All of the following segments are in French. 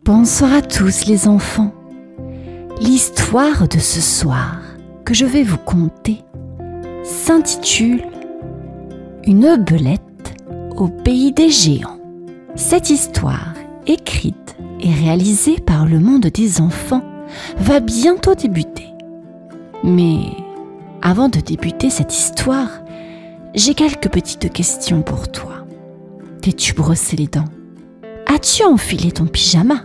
Bonsoir à tous les enfants. L'histoire de ce soir que je vais vous conter s'intitule « Une belette au pays des géants ». Cette histoire, écrite et réalisée par le monde des enfants, va bientôt débuter. Mais avant de débuter cette histoire, j'ai quelques petites questions pour toi. T'es-tu brossé les dents? As-tu enfilé ton pyjama?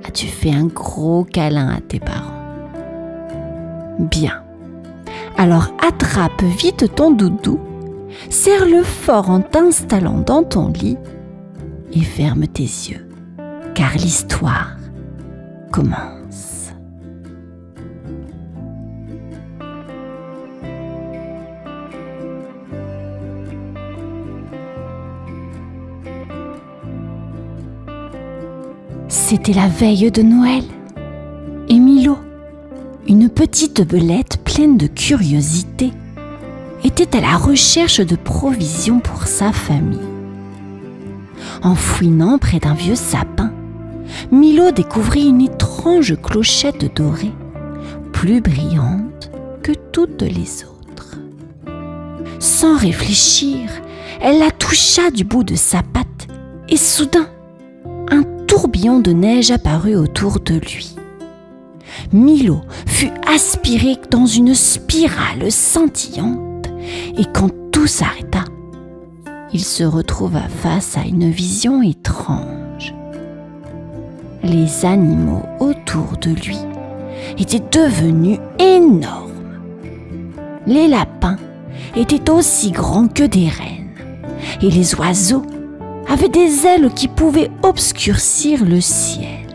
As-tu fait un gros câlin à tes parents? Bien. Alors attrape vite ton doudou, serre-le fort en t'installant dans ton lit et ferme tes yeux, car l'histoire commence. C'était la veille de Noël, et Milo, une petite belette pleine de curiosité, était à la recherche de provisions pour sa famille. En fouinant près d'un vieux sapin, Milo découvrit une étrange clochette dorée, plus brillante que toutes les autres. Sans réfléchir, elle la toucha du bout de sa patte, et soudain, un tourbillon de neige apparut autour de lui. Milo fut aspiré dans une spirale scintillante et quand tout s'arrêta, il se retrouva face à une vision étrange. Les animaux autour de lui étaient devenus énormes. Les lapins étaient aussi grands que des rennes et les oiseaux avaient des ailes qui pouvaient obscurcir le ciel.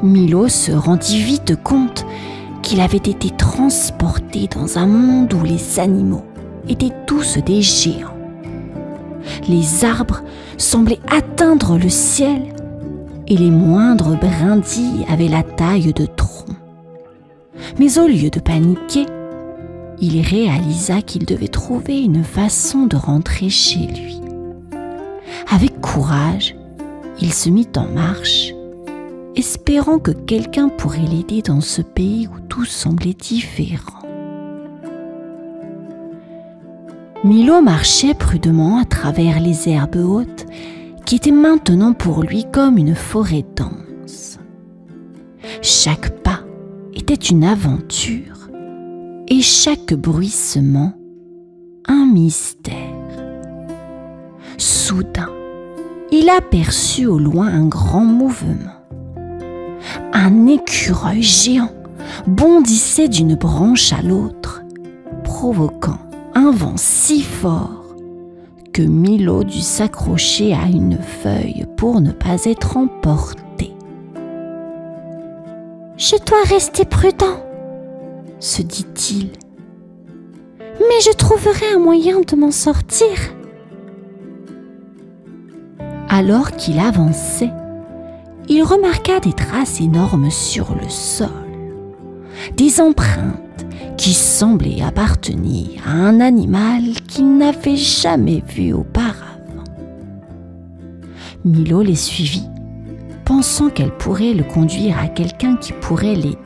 Milo se rendit vite compte qu'il avait été transporté dans un monde où les animaux étaient tous des géants. Les arbres semblaient atteindre le ciel et les moindres brindilles avaient la taille de troncs. Mais au lieu de paniquer, il réalisa qu'il devait trouver une façon de rentrer chez lui. Avec courage, il se mit en marche, espérant que quelqu'un pourrait l'aider dans ce pays où tout semblait différent. Milo marchait prudemment à travers les herbes hautes qui étaient maintenant pour lui comme une forêt dense. Chaque pas était une aventure et chaque bruissement un mystère. Soudain, il aperçut au loin un grand mouvement. Un écureuil géant bondissait d'une branche à l'autre, provoquant un vent si fort que Milo dut s'accrocher à une feuille pour ne pas être emporté. « Je dois rester prudent », se dit-il. « Mais je trouverai un moyen de m'en sortir. » Alors qu'il avançait, il remarqua des traces énormes sur le sol, des empreintes qui semblaient appartenir à un animal qu'il n'avait jamais vu auparavant. Milo les suivit, pensant qu'elle pourrait le conduire à quelqu'un qui pourrait l'aider.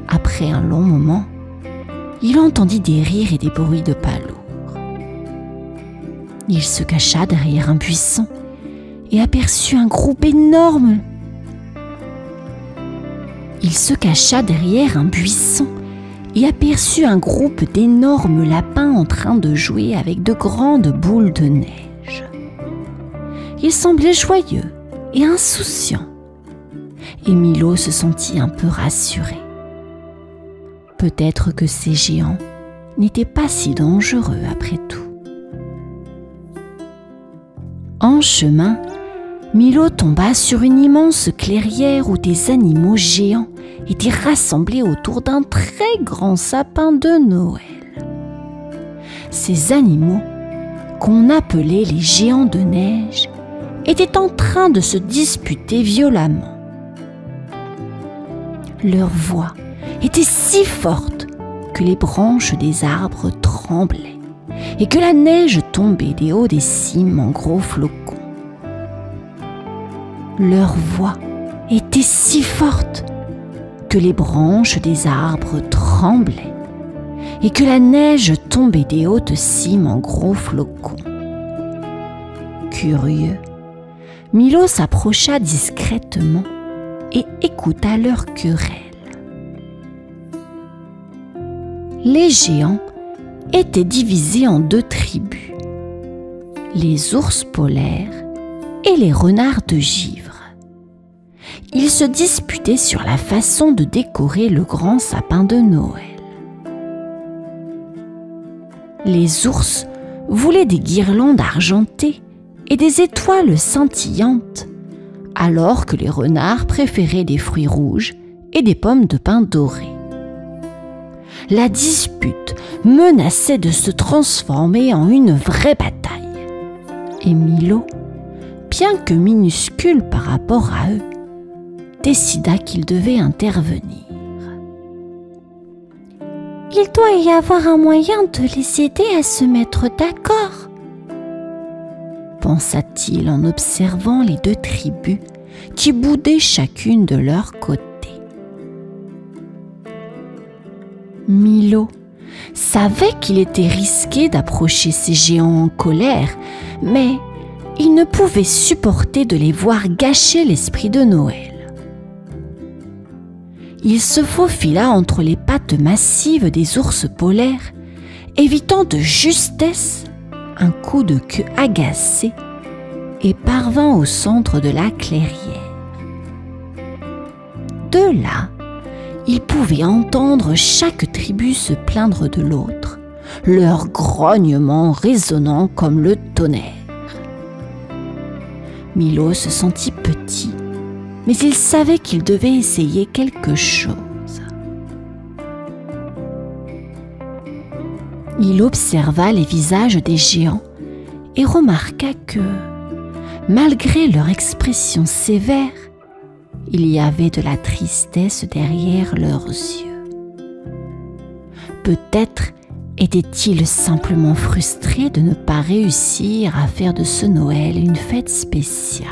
Après un long moment, il entendit des rires et des bruits de pas lourds. Il se cacha derrière un buisson et aperçut un groupe énorme. Il se cacha derrière un buisson et aperçut un groupe d'énormes lapins en train de jouer avec de grandes boules de neige. Ils semblaient joyeux et insouciants, et Milo se sentit un peu rassuré. Peut-être que ces géants n'étaient pas si dangereux après tout. En chemin, Milo tomba sur une immense clairière où des animaux géants étaient rassemblés autour d'un très grand sapin de Noël. Ces animaux, qu'on appelait les géants de neige, étaient en train de se disputer violemment. Leur voix était si forte que les branches des arbres tremblaient et que la neige tombait des hauts des cimes en gros flocons. Leur voix était si forte que les branches des arbres tremblaient et que la neige tombait des hautes cimes en gros flocons. Curieux, Milo s'approcha discrètement et écouta leur querelle. Les géants étaient divisés en 2 tribus, les ours polaires et les renards de givre. Ils se disputaient sur la façon de décorer le grand sapin de Noël. Les ours voulaient des guirlandes argentées et des étoiles scintillantes, alors que les renards préféraient des fruits rouges et des pommes de pin dorées. La dispute menaçait de se transformer en une vraie bataille. Et Milo, bien que minuscule par rapport à eux, décida qu'il devait intervenir. Il doit y avoir un moyen de les aider à se mettre d'accord, pensa-t-il en observant les 2 tribus qui boudaient chacune de leur côté. Milo savait qu'il était risqué d'approcher ces géants en colère, mais il ne pouvait supporter de les voir gâcher l'esprit de Noël. Il se faufila entre les pattes massives des ours polaires, évitant de justesse un coup de queue agacé, et parvint au centre de la clairière. De là, il pouvait entendre chaque tribu se plaindre de l'autre, leur grognement résonnant comme le tonnerre. Milo se sentit petit, mais il savait qu'il devait essayer quelque chose. Il observa les visages des géants et remarqua que, malgré leur expression sévère, il y avait de la tristesse derrière leurs yeux. Peut-être étaient-ils simplement frustrés de ne pas réussir à faire de ce Noël une fête spéciale.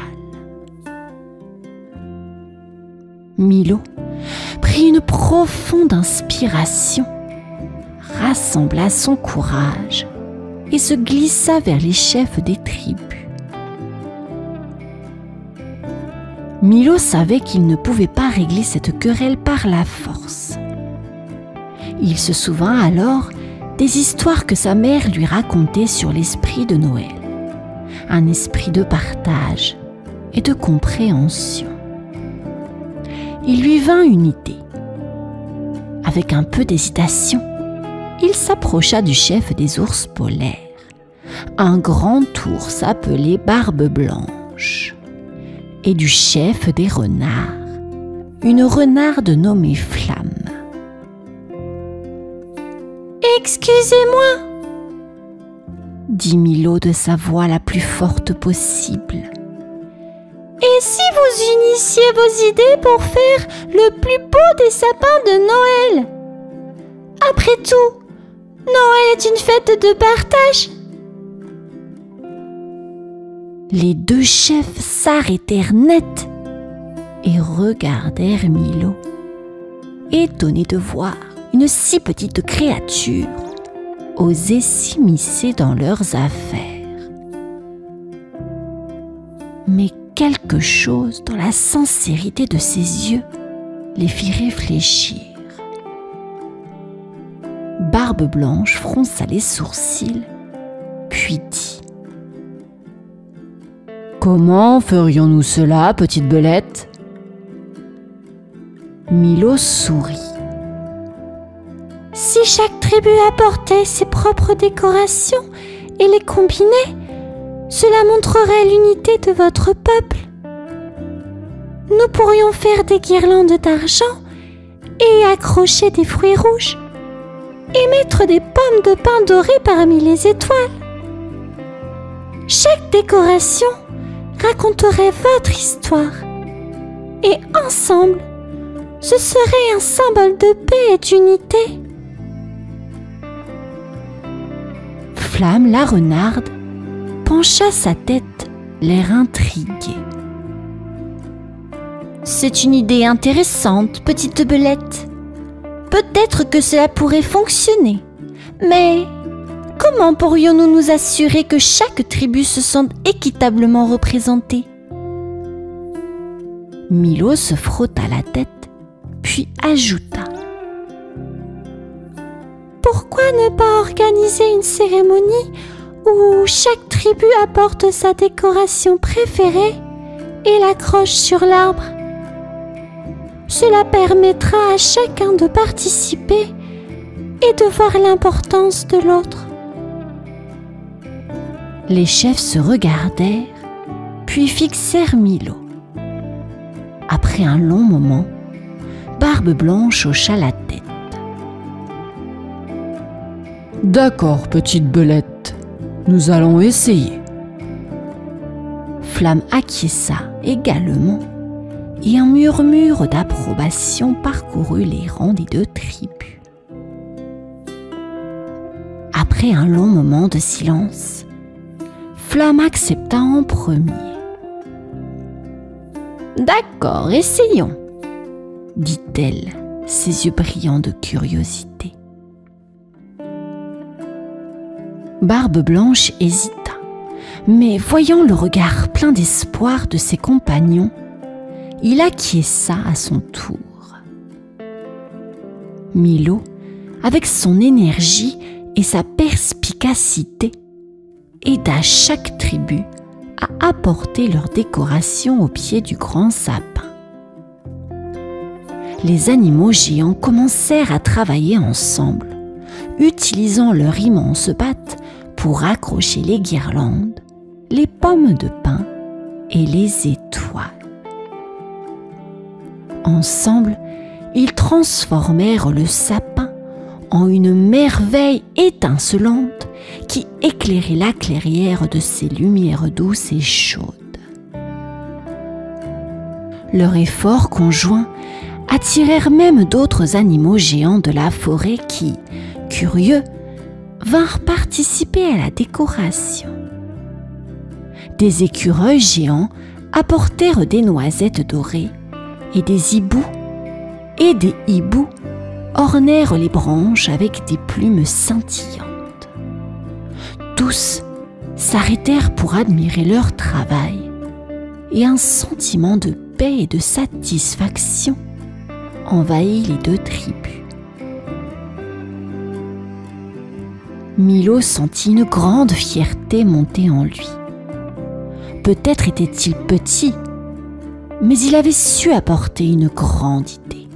Milo prit une profonde inspiration, rassembla son courage et se glissa vers les chefs des tribus. Milo savait qu'il ne pouvait pas régler cette querelle par la force. Il se souvint alors des histoires que sa mère lui racontait sur l'esprit de Noël, un esprit de partage et de compréhension. Il lui vint une idée. Avec un peu d'hésitation, il s'approcha du chef des ours polaires, un grand ours appelé Barbe Blanche, et du chef des renards, une renarde nommée Flamme. « Excusez-moi » dit Milo de sa voix la plus forte possible. « Et si vous unissiez vos idées pour faire le plus beau des sapins de Noël? Après tout, Noël est une fête de partage. » Les 2 chefs s'arrêtèrent net et regardèrent Milo, étonnés de voir une si petite créature oser s'immiscer dans leurs affaires. Mais quelque chose dans la sincérité de ses yeux les fit réfléchir. Barbe Blanche fronça les sourcils, puis dit: « Comment ferions-nous cela, petite belette ?» Milo sourit. « Si chaque tribu apportait ses propres décorations et les combinait, cela montrerait l'unité de votre peuple. Nous pourrions faire des guirlandes d'argent et accrocher des fruits rouges et mettre des pommes de pin dorées parmi les étoiles. Chaque décoration raconterait votre histoire et ensemble, ce serait un symbole de paix et d'unité. » Flamme la renarde pencha sa tête, l'air intrigué. C'est une idée intéressante, petite belette. Peut-être que cela pourrait fonctionner. Mais comment pourrions-nous nous assurer que chaque tribu se sente équitablement représentée? Milo se frotta la tête, puis ajouta: Pourquoi ne pas organiser une cérémonie où chaque tribu apporte sa décoration préférée et l'accroche sur l'arbre? Cela permettra à chacun de participer et de voir l'importance de l'autre. Les chefs se regardèrent, puis fixèrent Milo. Après un long moment, Barbe Blanche hocha la tête. « D'accord, petite belette, nous allons essayer. » Flamme acquiesça également, et un murmure d'approbation parcourut les rangs des deux tribus. Après un long moment de silence, Flamme accepta en premier. « D'accord, essayons, » dit-elle, ses yeux brillants de curiosité. Barbe Blanche hésita, mais voyant le regard plein d'espoir de ses compagnons, il acquiesça à son tour. Milo, avec son énergie et sa perspicacité, aida chaque tribu à apporter leur décoration au pied du grand sapin. Les animaux géants commencèrent à travailler ensemble, utilisant leurs immenses pattes pour accrocher les guirlandes, les pommes de pin et les étoiles. Ensemble, ils transformèrent le sapin en une merveille étincelante qui éclairait la clairière de ses lumières douces et chaudes. Leur effort conjoint attirèrent même d'autres animaux géants de la forêt qui, curieux, vinrent participer à la décoration. Des écureuils géants apportèrent des noisettes dorées et des hiboux ornèrent les branches avec des plumes scintillantes. Tous s'arrêtèrent pour admirer leur travail et un sentiment de paix et de satisfaction envahit les deux tribus. Milo sentit une grande fierté monter en lui. Peut-être était-il petit, mais il avait su apporter une grande idée.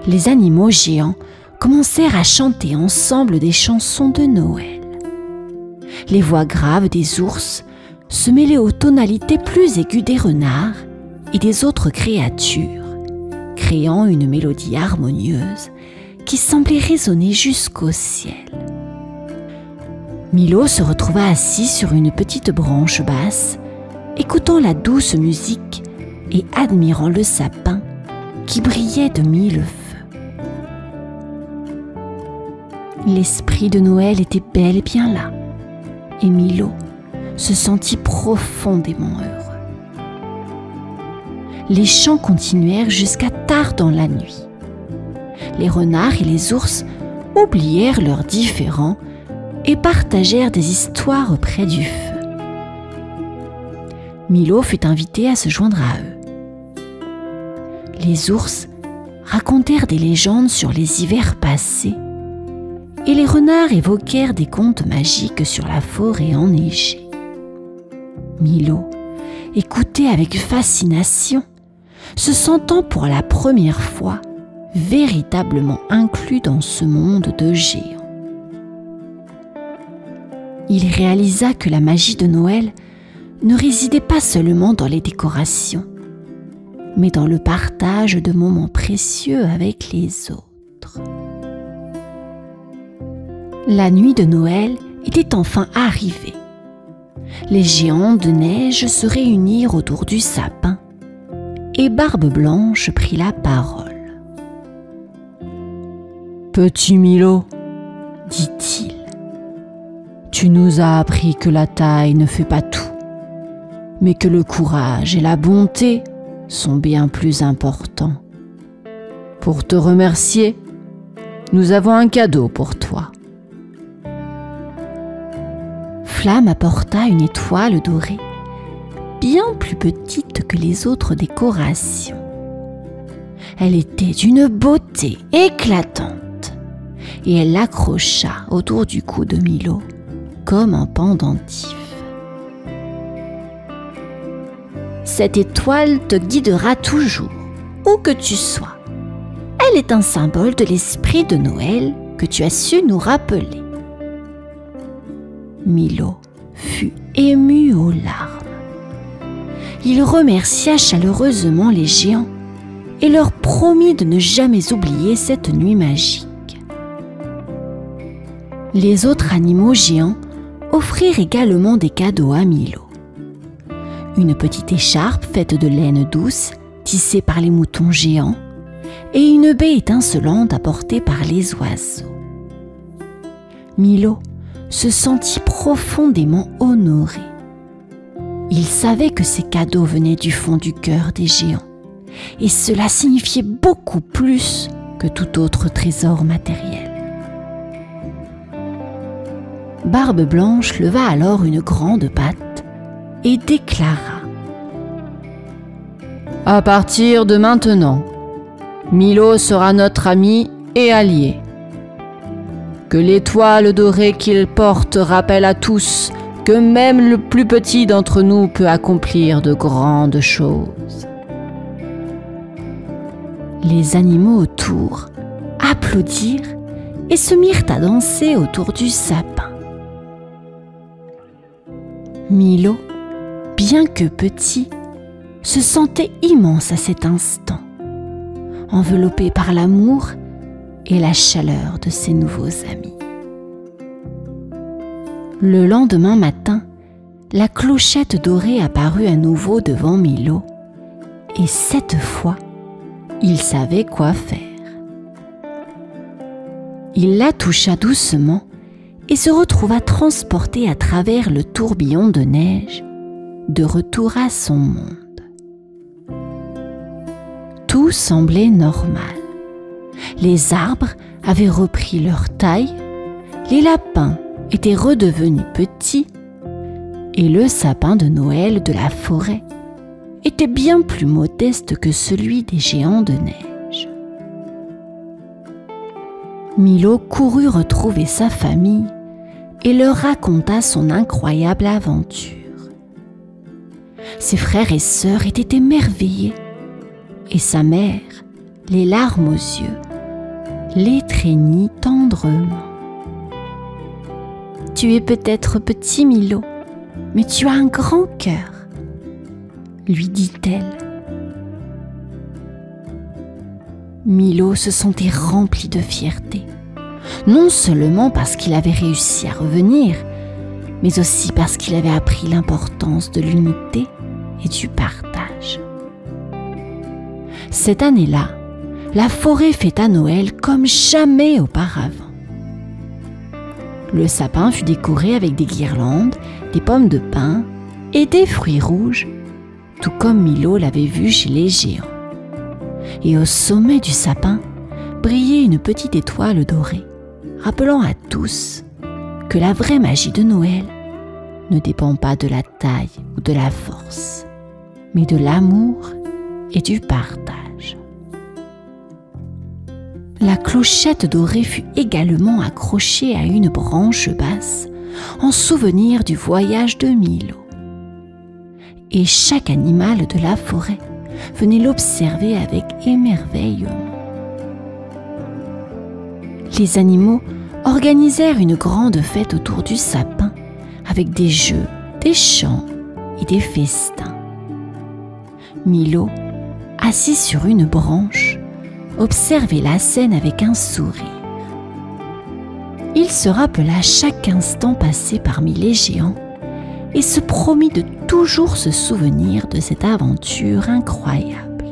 Les animaux géants commencèrent à chanter ensemble des chansons de Noël. Les voix graves des ours se mêlaient aux tonalités plus aiguës des renards et des autres créatures, créant une mélodie harmonieuse qui semblait résonner jusqu'au ciel. Milo se retrouva assis sur une petite branche basse, écoutant la douce musique et admirant le sapin qui brillait de mille feux. L'esprit de Noël était bel et bien là, et Milo se sentit profondément heureux. Les chants continuèrent jusqu'à tard dans la nuit. Les renards et les ours oublièrent leurs différends et partagèrent des histoires près du feu. Milo fut invité à se joindre à eux. Les ours racontèrent des légendes sur les hivers passés et les renards évoquèrent des contes magiques sur la forêt enneigée. Milo écoutait avec fascination, se sentant pour la première fois véritablement inclus dans ce monde de géants. Il réalisa que la magie de Noël ne résidait pas seulement dans les décorations, mais dans le partage de moments précieux avec les autres. La nuit de Noël était enfin arrivée. Les géants de neige se réunirent autour du sapin et Barbe Blanche prit la parole. « Petit Milo, dit-il, tu nous as appris que la taille ne fait pas tout, mais que le courage et la bonté sont bien plus importants. Pour te remercier, nous avons un cadeau pour toi. Flamme apporta une étoile dorée, bien plus petite que les autres décorations. Elle était d'une beauté éclatante et elle l'accrocha autour du cou de Milo comme un pendentif. Cette étoile te guidera toujours, où que tu sois. Elle est un symbole de l'esprit de Noël que tu as su nous rappeler. Milo fut ému aux larmes. Il remercia chaleureusement les géants et leur promit de ne jamais oublier cette nuit magique. Les autres animaux géants offrirent également des cadeaux à Milo. Une petite écharpe faite de laine douce, tissée par les moutons géants, et une baie étincelante apportée par les oiseaux. Milo se sentit profondément honoré. Il savait que ces cadeaux venaient du fond du cœur des géants, et cela signifiait beaucoup plus que tout autre trésor matériel. Barbe Blanche leva alors une grande patte et déclara: « À partir de maintenant, Milo sera notre ami et allié. Que l'étoile dorée qu'il porte rappelle à tous que même le plus petit d'entre nous peut accomplir de grandes choses. » Les animaux autour applaudirent et se mirent à danser autour du sapin. Milo, bien que petit, se sentait immense à cet instant, enveloppé par l'amour et la chaleur de ses nouveaux amis. Le lendemain matin, la clochette dorée apparut à nouveau devant Milo, et cette fois, il savait quoi faire. Il la toucha doucement et se retrouva transporté à travers le tourbillon de neige, de retour à son monde. Tout semblait normal. Les arbres avaient repris leur taille, les lapins étaient redevenus petits et le sapin de Noël de la forêt était bien plus modeste que celui des géants de neige. Milo courut retrouver sa famille et leur raconta son incroyable aventure. Ses frères et sœurs étaient émerveillés et sa mère, les larmes aux yeux, l'étreignit tendrement. « Tu es peut-être petit, Milo, mais tu as un grand cœur, » lui dit-elle. Milo se sentait rempli de fierté, non seulement parce qu'il avait réussi à revenir, mais aussi parce qu'il avait appris l'importance de l'unité et du partage. Cette année-là, la forêt fêta Noël comme jamais auparavant. Le sapin fut décoré avec des guirlandes, des pommes de pin et des fruits rouges, tout comme Milo l'avait vu chez les géants. Et au sommet du sapin brillait une petite étoile dorée, rappelant à tous que la vraie magie de Noël ne dépend pas de la taille ou de la force, mais de l'amour et du partage. La clochette dorée fut également accrochée à une branche basse en souvenir du voyage de Milo. Et chaque animal de la forêt venait l'observer avec émerveillement. Les animaux organisèrent une grande fête autour du sapin avec des jeux, des chants et des festins. Milo, assis sur une branche, observait la scène avec un sourire. Il se rappela chaque instant passé parmi les géants et se promit de toujours se souvenir de cette aventure incroyable.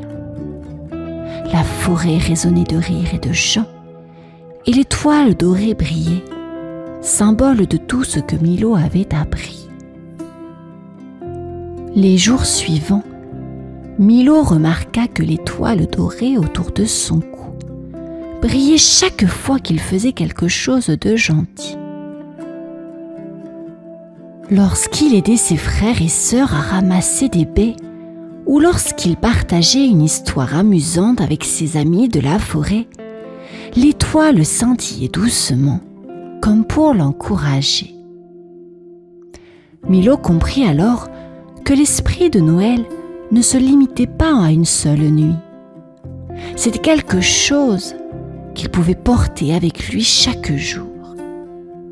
La forêt résonnait de rires et de chants, et l'étoile dorée brillait, symbole de tout ce que Milo avait appris. Les jours suivants, Milo remarqua que l'étoile dorée autour de son cou brillait chaque fois qu'il faisait quelque chose de gentil. Lorsqu'il aidait ses frères et sœurs à ramasser des baies ou lorsqu'il partageait une histoire amusante avec ses amis de la forêt, l'étoile scintillait doucement, comme pour l'encourager. Milo comprit alors que l'esprit de Noël ne se limitait pas à une seule nuit. C'était quelque chose qu'il pouvait porter avec lui chaque jour,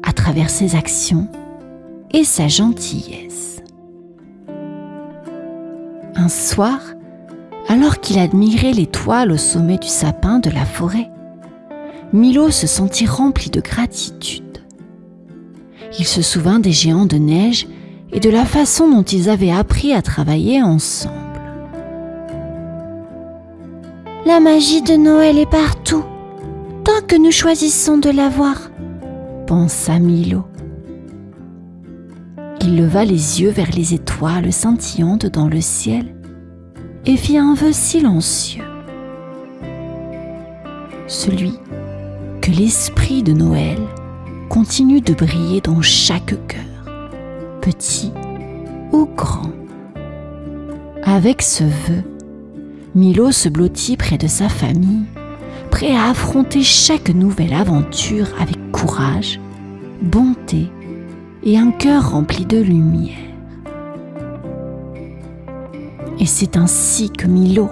à travers ses actions et sa gentillesse. Un soir, alors qu'il admirait l'étoile au sommet du sapin de la forêt, Milo se sentit rempli de gratitude. Il se souvint des géants de neige et de la façon dont ils avaient appris à travailler ensemble. La magie de Noël est partout, tant que nous choisissons de la voir, pensa Milo. Il leva les yeux vers les étoiles scintillantes dans le ciel et fit un vœu silencieux. Celui que l'esprit de Noël continue de briller dans chaque cœur, petit ou grand. Avec ce vœu, Milo se blottit près de sa famille, prêt à affronter chaque nouvelle aventure avec courage, bonté et un cœur rempli de lumière. Et c'est ainsi que Milo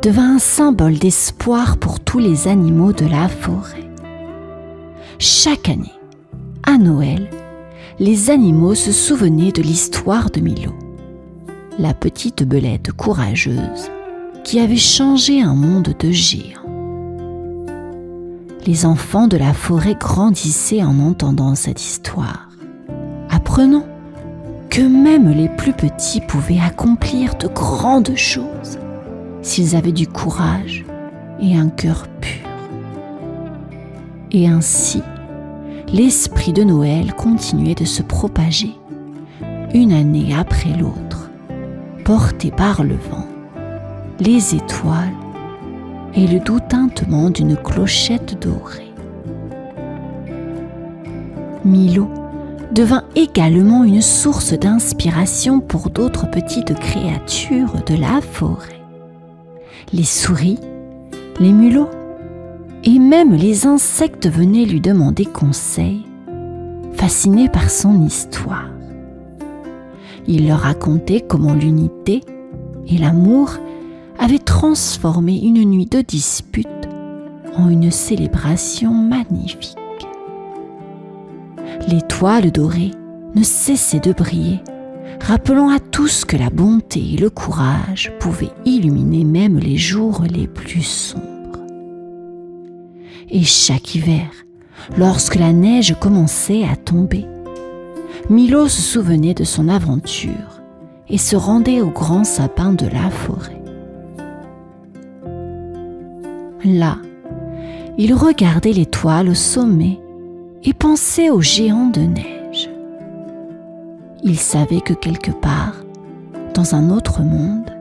devint un symbole d'espoir pour tous les animaux de la forêt. Chaque année, à Noël, les animaux se souvenaient de l'histoire de Milo, la petite belette courageuse qui avait changé un monde de géants. Les enfants de la forêt grandissaient en entendant cette histoire, apprenant que même les plus petits pouvaient accomplir de grandes choses s'ils avaient du courage et un cœur pur. Et ainsi, l'esprit de Noël continuait de se propager, une année après l'autre, porté par le vent, les étoiles et le doux tintement d'une clochette dorée. Milo devint également une source d'inspiration pour d'autres petites créatures de la forêt. Les souris, les mulots et même les insectes venaient lui demander conseil, fascinés par son histoire. Il leur racontait comment l'unité et l'amour avaient transformé une nuit de dispute en une célébration magnifique. L'étoile dorée ne cessait de briller, rappelant à tous que la bonté et le courage pouvaient illuminer même les jours les plus sombres. Et chaque hiver, lorsque la neige commençait à tomber, Milo se souvenait de son aventure et se rendait au grand sapin de la forêt. Là, il regardait l'étoile au sommet et pensait aux géants de neige. Il savait que quelque part, dans un autre monde,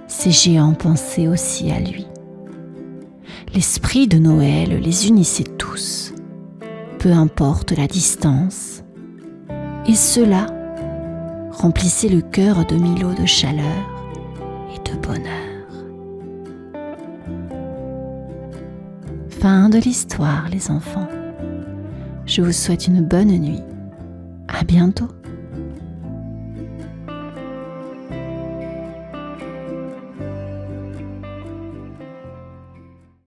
ces géants pensaient aussi à lui. L'esprit de Noël les unissait tous, peu importe la distance, et cela remplissait le cœur de Milo de chaleur et de bonheur. Fin de l'histoire, les enfants. Je vous souhaite une bonne nuit. À bientôt.